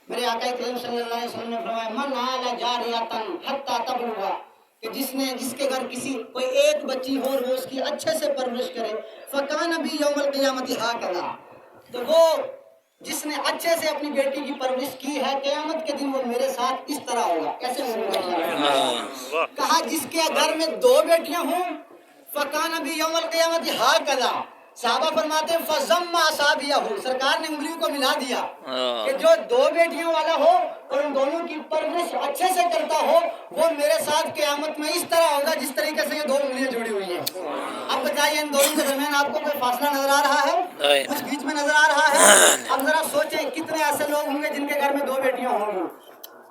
میرے آقا کریم صلی اللہ علیہ وسلم نے فرمایا من آل جاریتن حتی تبلغ، کہ جس کے گھر کوئی ایک بچی ہو اور وہ اس کی اچھے سے پرورش کرے، فکان بی یوم القیامت ھکذا، تو وہ جس نے اچھے سے اپنی بیٹی کی پرورش کی ہے قیامت کے دن وہ میرے ساتھ اس طرح ہوگا۔ کیسے ہوگا؟ کہا جس کے گھر میں 2 بیٹیاں ہوں، فکان بی یوم القیامت ھکذا، صحابہ فرماتے ہیں فضم اصابعہ، سرکار نے انگلیوں کو ملا دیا کہ جو 2 بیٹیوں والا ہو اور ان دونوں کی پرورش اچھے سے کرتا ہو وہ میرے ساتھ قیامت میں اس طرح ہوگا جس طریقے سے یہ 2 انگلیاں جڑی ہوئی ہیں۔ اب بتائیے ان دونوں کے درمیان آپ کو کوئی فاصلہ نظر آ رہا ہے؟ کچھ بیچ میں نظر آ رہا ہے؟ اب ذرا سوچیں کتنے ایسے لوگ ہوں گے جن کے گھر میں 2 بیٹیاں ہوں گی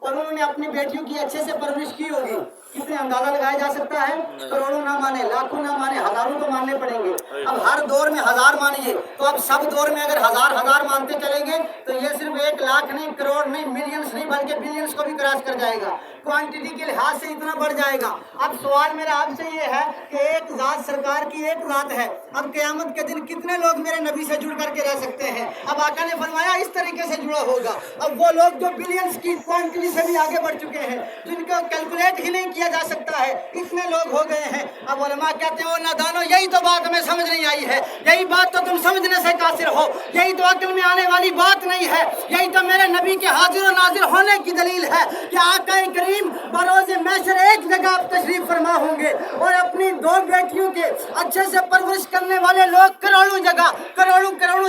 اور انہوں نے اپنی بیٹیوں کی اچھے سے پرورش کی ہوگی، کتنے اندازہ لگایا جا سکتا ہے؟ کروڑوں نہ مانے، لاکھوں نہ مانے، ہزاروں تو ماننے پڑیں گے۔ اب ہر دور میں 1000 مانیے تو اب سب دور میں اگر 1000 مانتے چلیں گے تو یہ صرف 1 لاکھ نہیں، کروڑ نہیں، ملینز نہیں بلکہ بلینز کو بھی کراس کر جائے گا، کوانٹٹی کے لحاظ سے اتنا بڑھ جائے گا۔ اب سوال میرا آپ سے یہ ہے کہ ایک ذات، سرکار کی ایک ذات ہے، اب قیامت کے دن کتنے لوگ میرے نبی سے جڑ کر کے رہ سکتے ہیں؟ اب آقا نے فرمایا اس طریقے سے جڑا ہوگا۔ اب وہ لوگ جو بلینز کی کوانٹٹی سے بھی آگے بڑھ چکے ہیں، جن کو کیلکولیٹ ہی نہیں کیا جا سکتا ہے، اتنے لوگ ہو گئے ہیں۔ اب علماء کہتے ہیں وہ نادانو، یہی تو بات ہمیں سمجھ نہیں آئی ہے، یہی بات تو تم سمجھنے سے قاصر ہو، یہی تو عقل میں آنے والی بات نہیں ہے، یہی تو میرے نبی کے حاضر و ناظر ہونے کی دلیل ہے کہ آقا کریم بروز محشر ایک جگہ آپ تشریف فرما ہوں گے اور اپنی 2 بیٹیوں کے اچھے سے پرورش کرنے والے لوگ کروڑوں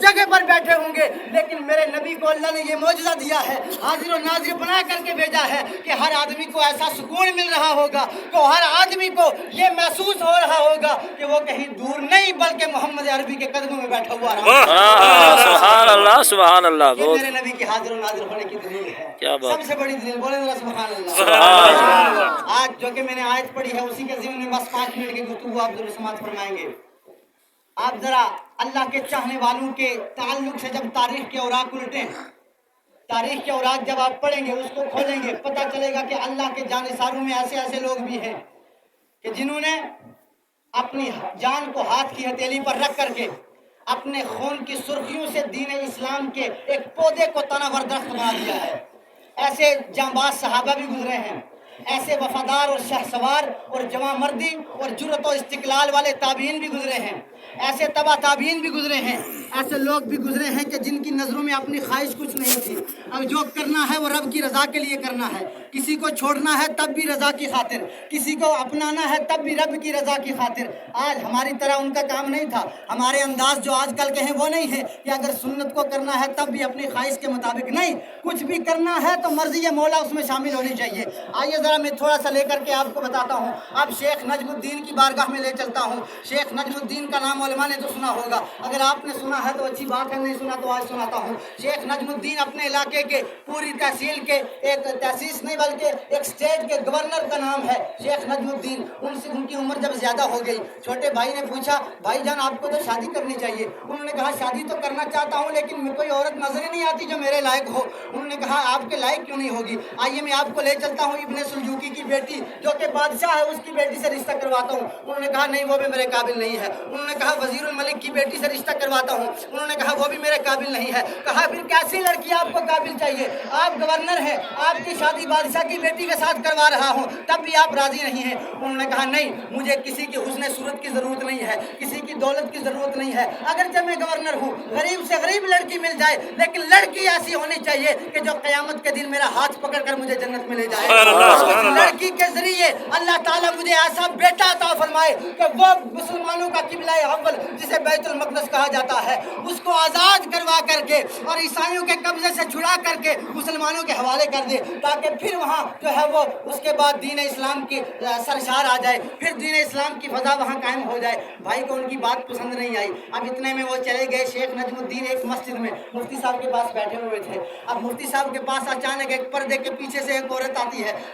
جگہ پر بیٹھے ہوں گے، لیکن میرے نبی کو اللہ نے یہ معجزہ دیا ہے، حاضر و ناظر بنا کر کے بھیجا ہے کہ ہر آدمی کو ایسا سکون مل رہا ہوگا، تو ہر آدمی کو یہ محسوس ہو رہا ہوگا کہ وہ کہیں دور نہیں بلکہ محمد عربی کے قدموں میں بیٹھا ہوا رہا۔ سبحان اللہ، سبحان اللہ، یہ میرے نبی کے حاضر و ناظر ہونے کی دلیل ہے، سب سے بڑی دلیل، بولیں ذرا سبحان اللہ۔ آج جو کہ میں نے آیت پڑھی ہے اسی کے ضمن میں بس 5 منٹ کی گفتگو آپ ضرور سماعت فرمائیں گے۔ آپ ذرا اللہ کے چاہنے والوں کے تعلق سے جب تاریخ کے اوراق الٹیں، تاریخ کے اوراق جب آپ پڑھیں گے، اس کو کھولیں گے، پتہ چلے گا کہ اللہ کے جانثاروں میں ایسے لوگ بھی ہیں کہ جنہوں نے اپنی جان کو ہاتھ کی ہتھیلی پر رکھ کر کے اپنے خون کی سرخیوں سے دین اسلام کے ایک پودے کو تناور درخت بنا دیا ہے۔ ایسے جانباز صحابہ بھی گزرے ہیں، ایسے وفادار اور شہسوار اور جواں مردی اور جرأت و استقلال والے تابعین بھی گزرے ہیں، ایسے تبع تابعین بھی گزرے ہیں، ایسے لوگ بھی گزرے ہیں کہ جن کی نظروں میں اپنی خواہش کچھ نہیں تھی، اب جو کرنا ہے وہ رب کی رضا کے لیے کرنا ہے، کسی کو چھوڑنا ہے تب بھی رضا کی خاطر، کسی کو اپنانا ہے تب بھی رب کی رضا کی خاطر۔ آج ہماری طرح ان کا کام نہیں تھا، ہمارے انداز جو آج کل کے ہیں وہ نہیں ہے کہ اگر سنت کو کرنا ہے تب بھی اپنی خواہش کے مطابق نہیں، کچھ بھی کرنا ہے تو مرضی مولا اس میں شامل ہونی چاہیے۔ آئیے ذرا میں تھوڑا سا لے کر کے آپ کو بتاتا ہوں، اب شیخ نجم الدین کی بارگاہ میں لے چلتا ہوں۔ شیخ نجم الدین کا نام علماء نے تو سنا ہوگا، اگر آپ نے سنا ہے تو اچھی بات ہے، نہیں سنا تو آج سناتا ہوں۔ شیخ نجم الدین اپنے علاقے کے پوری تحصیل کے ایک تحسیس نہیں بلکہ ایک اسٹیٹ کے گورنر کا نام ہے شیخ نجم الدین۔ ان کی عمر جب زیادہ ہو گئی، چھوٹے بھائی نے پوچھا بھائی جان آپ کو تو شادی کرنی چاہیے۔ انہوں نے کہا شادی تو کرنا چاہتا ہوں لیکن میں کوئی عورت نظر ہی نہیں آتی جو میرے لائق ہو۔ انہوں نے کہا آپ کے لائق کیوں نہیں ہوگی، آئیے میں آپ کو لے چلتا ہوں ابن سلجوقی کی بیٹی جو کہ بادشاہ ہے اس کی بیٹی سے رشتہ کرواتا ہوں۔ انہوں نے کہا نہیں وہ بھی میرے قابل نہیں ہے۔ انہوں نے کہا وزیر الملک کی بیٹی سے رشتہ کرواتا ہوں۔ انہوں نے کہا وہ بھی میرے قابل نہیں ہے۔ کہا پھر کیسی لڑکی آپ کو قابل چاہیے، آپ گورنر ہیں، آپ کی شادی بادشاہ کی بیٹی کے ساتھ کروا رہا ہوں تب بھی آپ راضی نہیں ہیں۔ انہوں نے کہا نہیں مجھے کسی کی حسن صورت کی ضرورت نہیں ہے، کسی کی دولت کی ضرورت نہیں ہے، اگر جب میں گورنر ہوں غریب سے غریب لڑکی مل جائے لیکن لڑکی ایسی ہونی چاہیے کہ جو قیامت کے دن میرا ہاتھ پکڑ کر مجھے جنت میں لے جائے۔ لڑکی کے ذریعے اللہ تعالیٰ مجھے ایسا بیٹا عطا فرمائے کہ وہ مسلمانوں کا قبلہ اول جسے بیت المقدس کہا جاتا ہے اس کو آزاد کروا کر کے اور عیسائیوں کے قبضے سے چھڑا کر کے مسلمانوں کے حوالے کر دے تاکہ پھر وہاں جو ہے وہ اس کے بعد دین اسلام کی سرشار آ جائے، پھر دین اسلام کی فضا وہاں قائم ہو جائے۔ بھائی کو ان کی بات پسند نہیں آئی، اب اتنے میں وہ چلے گئے شیخ نجم الدین ایک مسجد میں مفتی صاحب کے پاس بیٹھے ہوئے تھے۔ اب مفتی صاحب کے پاس اچانک ایک پردے کے پیچھے سے ایک عورت آتی ہے،